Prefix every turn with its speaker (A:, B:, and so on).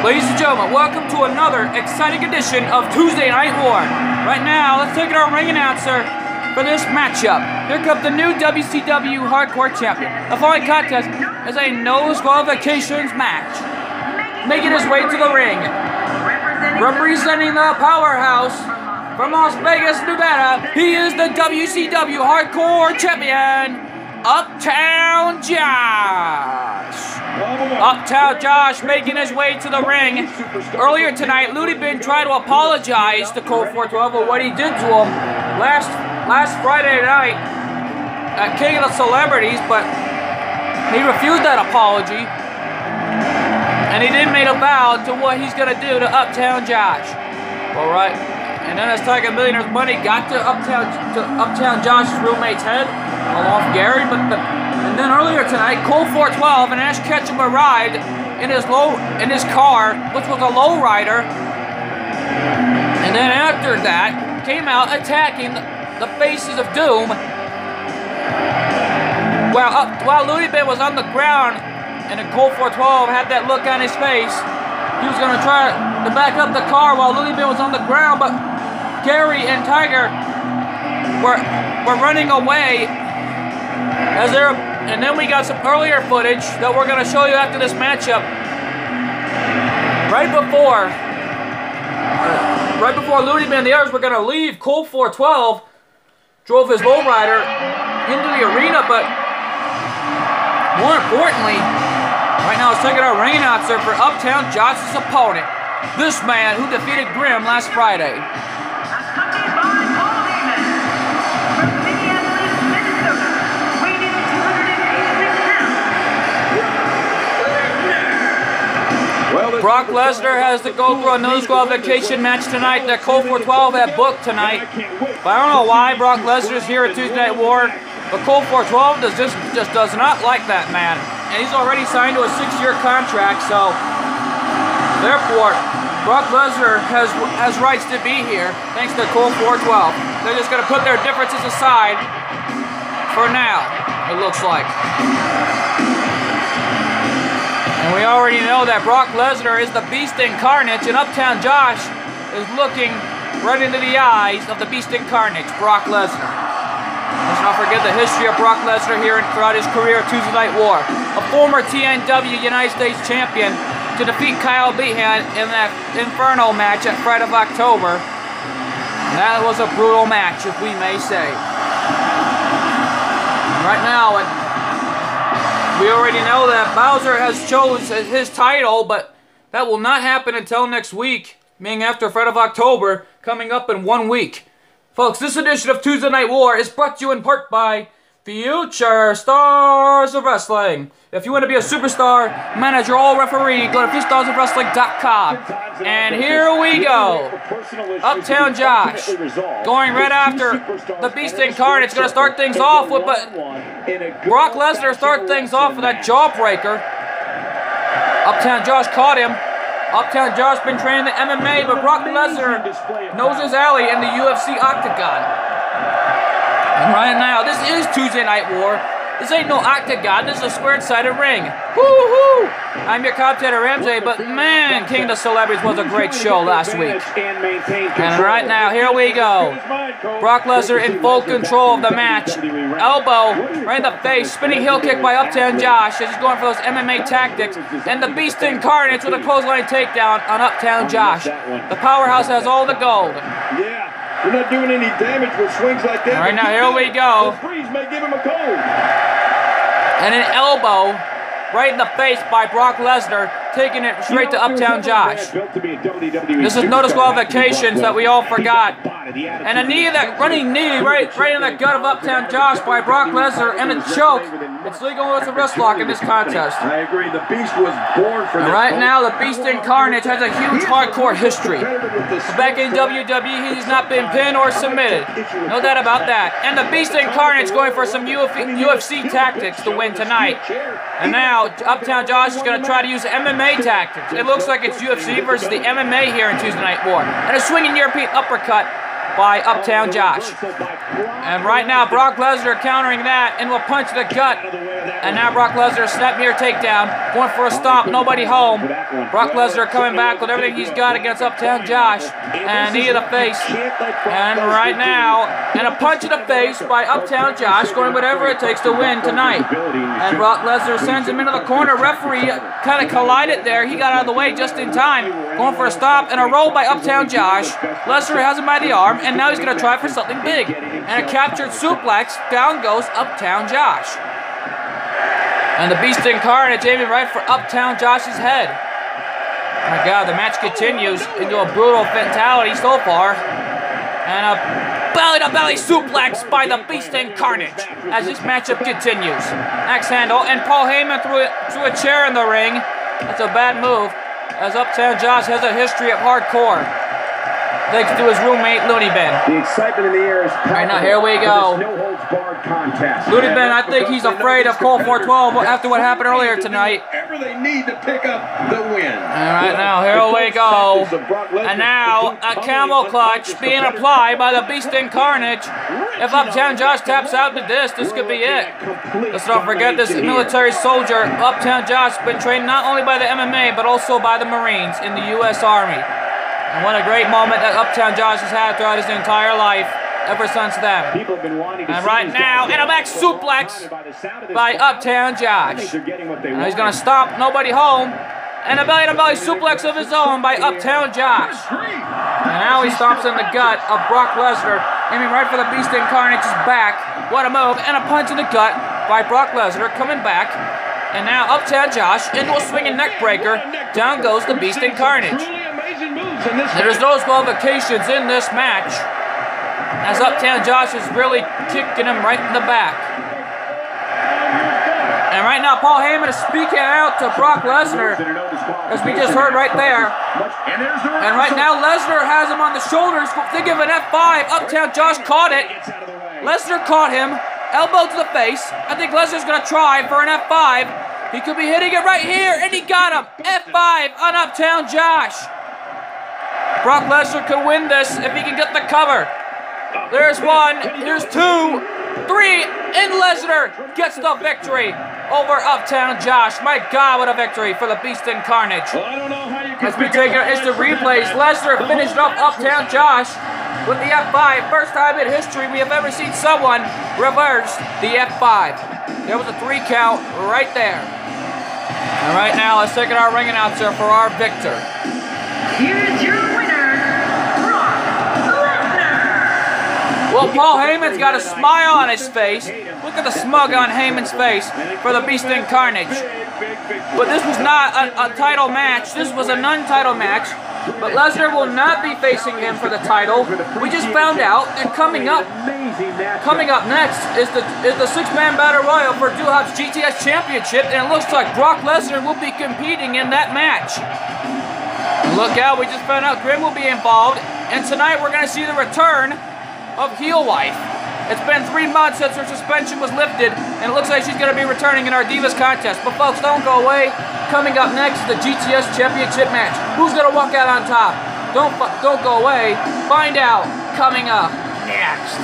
A: Ladies and gentlemen, welcome to another exciting edition of Tuesday Night War. Right now, let's take it our ring announcer for this matchup. Here comes the new WCW Hardcore Champion. The following contest is a no disqualifications match. Making his way to the ring, representing the powerhouse from Las Vegas, Nevada, he is the WCW Hardcore Champion, Uptown Josh. Uptown Josh making his way to the ring. Earlier tonight, Looney Bin tried to apologize to Colt 412 for what he did to him last Friday night at King of the Celebrities, but he refused that apology. And he did make a vow to what he's going to do to Uptown Josh. Alright. And then as Tiger Millionaire's money got to Uptown Josh's roommate's head, along with Gary, and then earlier tonight, Colt 412 and Ash Ketchum arrived in his car, which was a lowrider. And then after that, came out attacking the Faces of Doom. While Looney Bin was on the ground, and then Colt 412 had that look on his face, he was going to try to back up the car while Looney Bin was on the ground, but Gary and Tiger were running away. And then we got some earlier footage that we're going to show you after this matchup. Right before Looney Bin and the others were going to leave, Colt 412 drove his lowrider into the arena, but more importantly, right now let's take it our ring announcer for Uptown Josh's opponent, this man who defeated Grimm last Friday. Brock Lesnar has to go through a no disqualification match tonight that Colt 412 had booked tonight. But I don't know why Brock Lesnar is here at Tuesday Night War, but Colt 412 just does not like that man. And he's already signed to a 6-year contract, so therefore, Brock Lesnar has rights to be here, thanks to Colt 412. They're just going to put their differences aside for now, it looks like. And we already know that Brock Lesnar is the Beast Incarnate, and Uptown Josh is looking right into the eyes of the Beast Incarnate, Brock Lesnar. Let's not forget the history of Brock Lesnar here throughout his career at Tuesday Night War. A former TNW United States Champion to defeat Kyle Behan in that Inferno match at Fright of October. And that was a brutal match, if we may say. Right now, we already know that Bowser has chosen his title, but that will not happen until next week, meaning after Fright of October, coming up in 1 week. Folks, this edition of Tuesday Night War is brought to you in part by Future Stars of Wrestling. If you want to be a superstar, manager, or referee, go to FutureStarsOfWrestling.com. And here we go. Uptown Josh going right after the Beast Incarnate's going to start things off with, but Brock Lesnar started things off with that jawbreaker. Uptown Josh caught him. Uptown Josh been training the MMA, but Brock Lesnar knows his alley in the UFC Octagon. And right now, this is Tuesday Night War. This ain't no octagon, this is a square-sided ring. Woo-hoo! I'm your commentator, MJ, but man, King of the Celebrities was a great show last week. And right now, here we go. Brock Lesnar in full control of the match. Elbow right in the face, spinning heel kick by Uptown Josh as he's going for those MMA tactics. And the Beast Incarnate with a clothesline takedown on Uptown Josh. The powerhouse has all the gold.
B: We're not doing any damage with swings like that.
A: Right now, here we go.
B: The freeze may give him a cold.
A: And an elbow right in the face by Brock Lesnar, taking it straight to Uptown Josh. This is no disqualifications that we all forgot. And a knee, that running knee right in the gut of Uptown Josh by Brock Lesnar, and a choke. It's legal with a wrist lock in this contest.
B: I agree. The Beast was born for this.
A: Right now, the Beast Incarnate has a huge hardcore history. Back in WWE, he's not been pinned or submitted. No doubt about that. And the Beast Incarnate's going for some UFC tactics to win tonight. And now, Uptown Josh is going to try to use MMA tactics. It looks like it's UFC versus the MMA here in Tuesday Night War. And a swinging European uppercut by Uptown Josh. And right now, Brock Lesnar countering that into a punch to the gut And now Brock Lesnar, snap near takedown. Going for a stop, nobody home. Brock Lesnar coming back with everything he's got against Uptown Josh. And knee to the face. And right now, and a punch in the face by Uptown Josh, going whatever it takes to win tonight. And Brock Lesnar sends him into the corner. Referee kind of collided there. He got out of the way just in time. Going for a stop and a roll by Uptown Josh. Lesnar has him by the arm, and now he's going to try for something big. And a captured suplex. Down goes Uptown Josh. And the Beast Incarnate aiming right for Uptown Josh's head. Oh my God, the match continues into a brutal fatality so far. And a belly-to-belly suplex by the Beast Incarnate as this matchup continues. Axe handle, and Paul Heyman threw a chair in the ring. That's a bad move, as Uptown Josh has a history of hardcore, thanks to his roommate, Looney Bin.
B: The excitement in the air is
A: All right, now here we go. Looney Bin, I think he's afraid of Cole 412 after what happened earlier tonight.
B: They need to pick up the win.
A: All right, now here we go. And now a camel clutch being applied by the Beast Incarnate. If Uptown Josh taps out to this could be it. Let's not forget this military soldier. Uptown Josh has been trained not only by the MMA but also by the Marines in the U.S. Army. And what a great moment that Uptown Josh has had throughout his entire life, ever since then. And right now, and a back suplex by Uptown Josh. Now he's going to stop, nobody home. And a belly-to-belly suplex of his own by Uptown Josh. And now he stomps in the gut of Brock Lesnar, aiming right for the Beast Incarnate's back. What a move, and a punch in the gut by Brock Lesnar, coming back. And now Uptown Josh into a swinging neck breaker. Down goes the Beast Incarnate. There's no qualifications in this match, as Uptown Josh is really kicking him right in the back. And right now, Paul Heyman is speaking out to Brock Lesnar, as we just heard right there. And right now, Lesnar has him on the shoulders, thinking of an F5. Uptown Josh caught it. Lesnar caught him, elbow to the face. I think Lesnar's going to try for an F5. He could be hitting it right here, and he got him. F5 on Uptown Josh. Brock Lesnar could win this if he can get the cover. There's one, here's two, three, and Lesnar gets the victory over Uptown Josh. My God, what a victory for the Beast Incarnate. As we take our instant replays, Lesnar finished up Uptown Josh with the F5. First time in history we have ever seen someone reverse the F5. There was a 3 count right there. And right now, let's take our ring announcer for our victor.
C: Here's your winner, Brock Lesnar.
A: Well, Paul Heyman's got a smile on his face. Look at the smug on Heyman's face for the Beast Incarnate. But this was not a title match. This was a non-title match. But Lesnar will not be facing him for the title. We just found out. And coming up next is the 6-man battle royal for Duhop's GTS Championship. And it looks like Brock Lesnar will be competing in that match. Look out, we just found out Grim will be involved, and tonight we're going to see the return of Heel Wife. It's been 3 months since her suspension was lifted, and it looks like she's going to be returning in our Divas contest. But folks, don't go away. Coming up next is the GTS Championship match. Who's going to walk out on top? Don't go away. Find out coming up next.